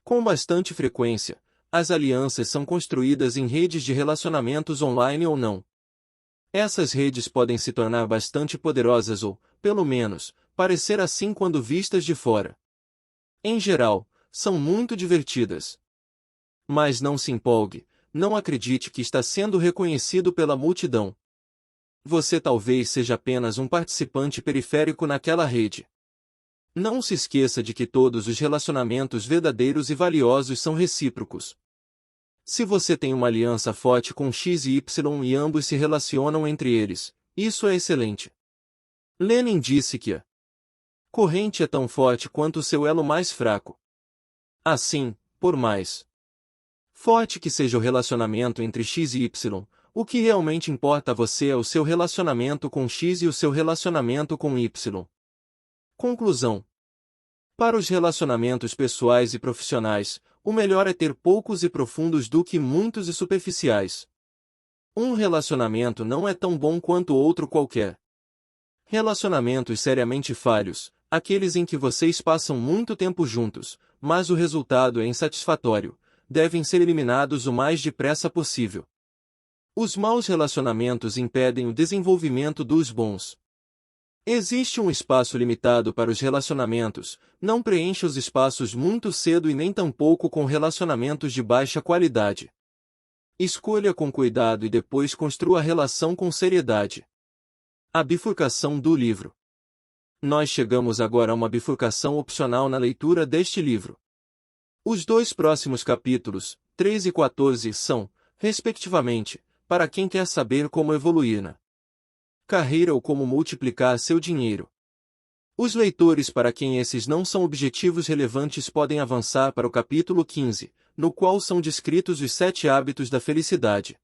Com bastante frequência, as alianças são construídas em redes de relacionamentos online ou não. Essas redes podem se tornar bastante poderosas ou, pelo menos, parecer assim quando vistas de fora. Em geral, são muito divertidas. Mas não se empolgue. Não acredite que está sendo reconhecido pela multidão. Você talvez seja apenas um participante periférico naquela rede. Não se esqueça de que todos os relacionamentos verdadeiros e valiosos são recíprocos. Se você tem uma aliança forte com X e Y e ambos se relacionam entre eles, isso é excelente. Lenin disse que a corrente é tão forte quanto o seu elo mais fraco. Assim, por mais forte que seja o relacionamento entre X e Y, o que realmente importa a você é o seu relacionamento com X e o seu relacionamento com Y. Conclusão. Para os relacionamentos pessoais e profissionais, o melhor é ter poucos e profundos do que muitos e superficiais. Um relacionamento não é tão bom quanto outro qualquer. Relacionamentos seriamente falhos, aqueles em que vocês passam muito tempo juntos, mas o resultado é insatisfatório, devem ser eliminados o mais depressa possível. Os maus relacionamentos impedem o desenvolvimento dos bons. Existe um espaço limitado para os relacionamentos, não preencha os espaços muito cedo e nem tampouco com relacionamentos de baixa qualidade. Escolha com cuidado e depois construa a relação com seriedade. A bifurcação do livro. Nós chegamos agora a uma bifurcação opcional na leitura deste livro. Os dois próximos capítulos, 13 e 14, são, respectivamente, para quem quer saber como evoluir na carreira ou como multiplicar seu dinheiro. Os leitores para quem esses não são objetivos relevantes podem avançar para o capítulo 15, no qual são descritos os 7 hábitos da felicidade.